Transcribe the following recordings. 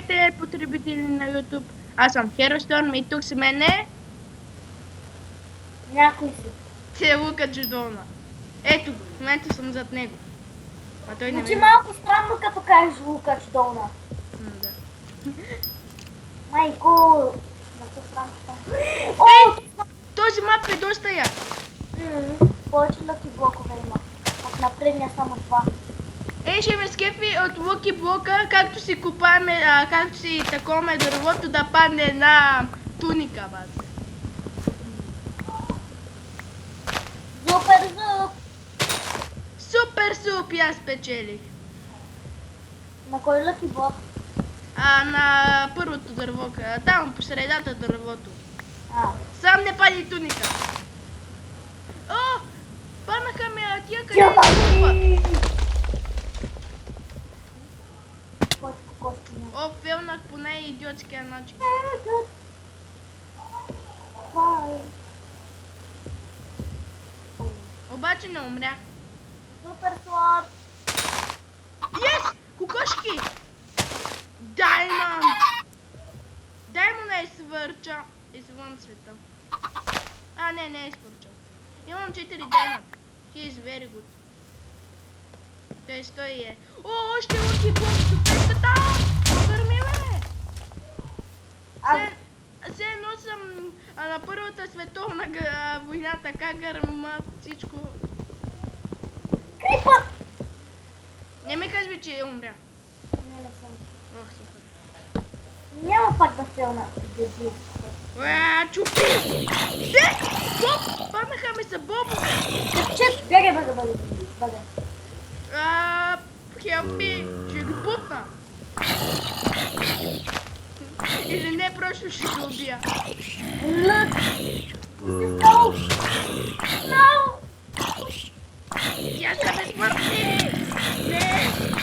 Здравейте, потребители на YouTube. Аз съм Херосторм и тук с мен е... Някой си. Те Лука Джудона. Ето го, в момента съм зад него. А той не Звучи ме... малко странно, като кажеш Лукач Долна. Да. Майко! Много странно. О! Този мап е доста як. Повече лъки блокове има. От на предния само това. Ще ме скефи от лъки блока, както си купаеме, както си таковаме дървото да падне една туника, база. Супер зуб! Супер суп, и аз спечелих. На кой лъки блок? На първото дърво, там по средата дървото. Сам не пади туника. О! Паднаха ме тия къде е супа. О, фелнах по най-идиотския начин. Обаче не умрях. Супер слаб! Yes! Кокошки! Даймонд! Даймонд е свърча извън света. Не е свърча. Имам 4 даймонд. He is very good. Тоест той е. О, още лъки блок! Супер Върми ме! Все едно съм на Първата световна война, така гърма всичко. Крипър! Не ми казвай, че умря. Не съм. Ох, супер. Няма пак да фелна. Чупи! Боб! Паднаха ми за бобове! Чет! Бягай, бъде. Хелпи! Ще го бутна! Или не, просто ще го убия. Лък! No! No! Я се безплътни!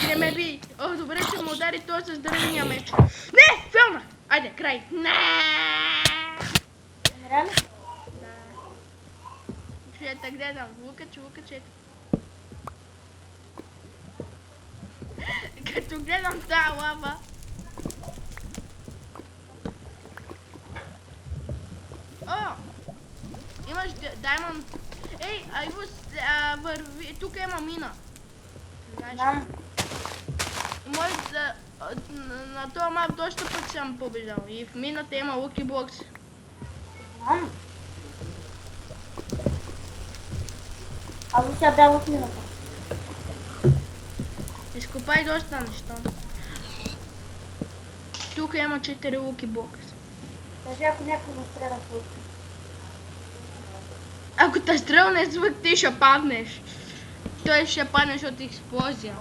Не ме би! О, добре, че му удари той с дървения меч. Не! Фелна! Айде, край! Не! Реально? Да. Ще те гледам. Лукаче. Като гледам тая лава. О! Имаш даймонд. Ей, Айвус, върви. Тук има мина. Знаеш? Може да... На този мап доста пъти съм побеждал. И в мината има луки блокс. Знам. Аз сега бях в мината. Изкопай доста неща. Тук има 4 луки блокс. Кажи, ако някой ме стреля с лук. Ако те стрелне звук, ти ще паднеш. Той ще паднеш от експлозия.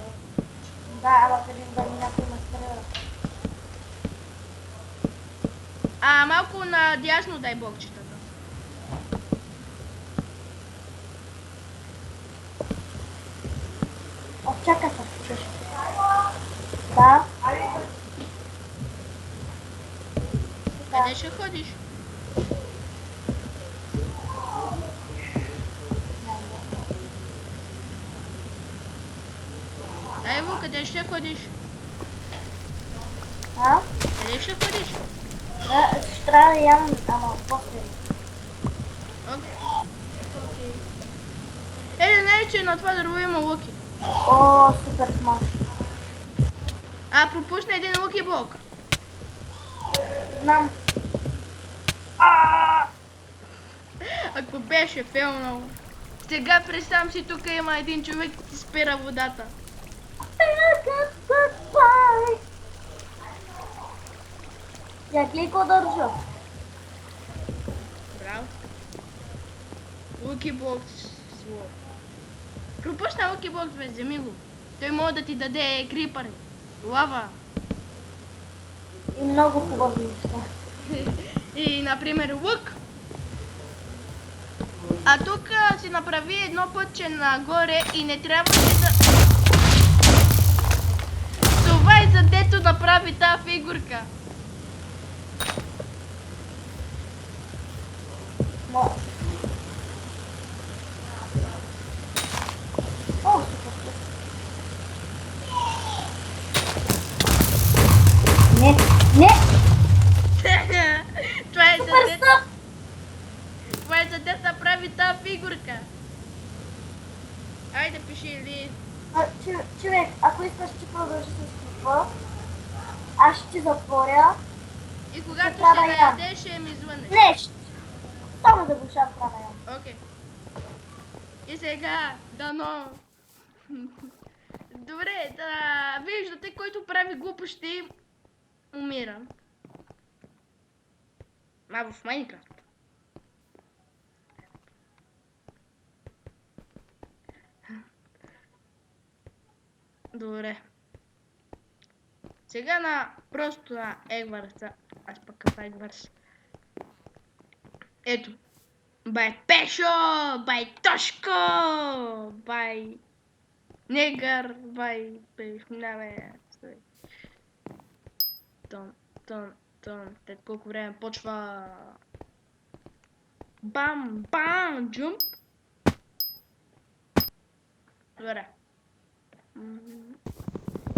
Да, ама къде да ми някой ме стреля. Малко надясно дай блокчетата. Чакай се. Да. Къде ще ходиш? Айво, къде ще ходиш? Къде ще ходиш? Да, ще трябва да ям, ама после. Окей. Не, че на това дърво има луки. О, супер смарт. Пропусна един луки блок. Знам. Ако беше фелнал. Сега представям си, тук има един човек и ти спира водата. Я клико държа. Браво. Луки блок свой. Пропусна луки блок, бе, вземи го. Той може да ти даде крипър. Лава. И много хубави неща. И, например, лук. Тук си направи едно пътче нагоре и не трябваше да... Това е за дето направи тази фигурка. О, супер. Не. Не, Това е за супер дет, съп! това е за дет направи тази фигурка. Айде, пиши или... Човек, ако искаш ти продължи с клипа, аз ще ти затворя. И когато Ще правя ще я. наядеш, ще ми звънеш. Не, само да го ще правя я. Окей. И сега, дано. Добре, да виждате, който прави глупости, умира. В Майнкрафт. Добре. Сега просто на Егварса. Аз пък какъв Егварс. Ето. Бай Пешо! Бай Тошко! Бай Негър! Бай Пешо! Не, бе. Стой. Тон. След колко време почва... Бам! Джумп! Добре.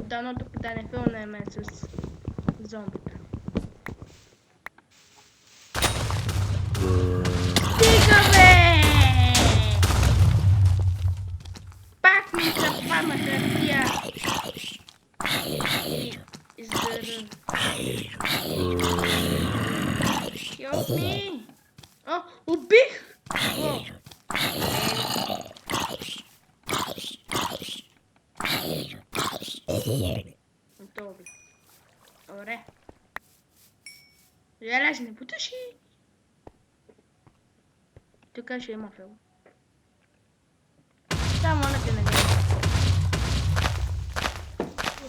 Дано тук да не филнеме с зомбите. Стига, бе! Пак ми западна хартия. И зърън. Help me! О, убих! О. Добре. Желез не потуши. Тук ще има филм. Само не те не гледа.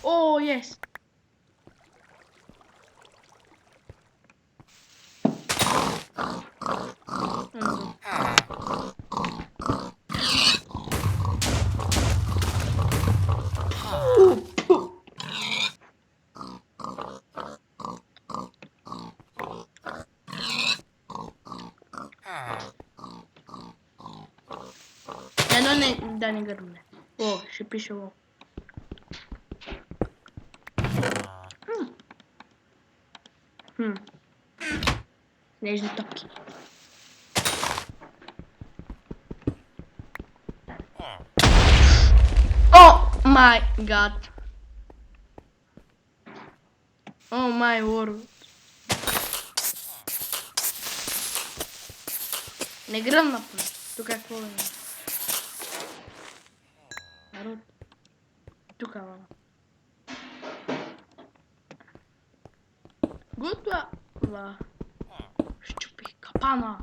О, yes! Да не гърне. О, ще пише о. Снежни топки. О май гад. О май world. Не гръмна поне. Тук какво е? Народ. Тук е. Готова. Щупих капана.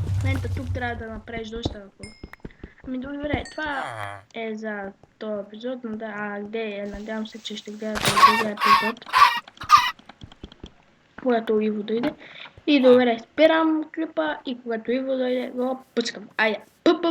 В момента тук трябва да направиш доста ако. Ами добре, това е за този епизод, но да, где е? Надявам се, че ще гледате този епизод, когато Иво дойде. И добре, спирам клипа и когато Иво дойде, го пускам. Айде, пъп!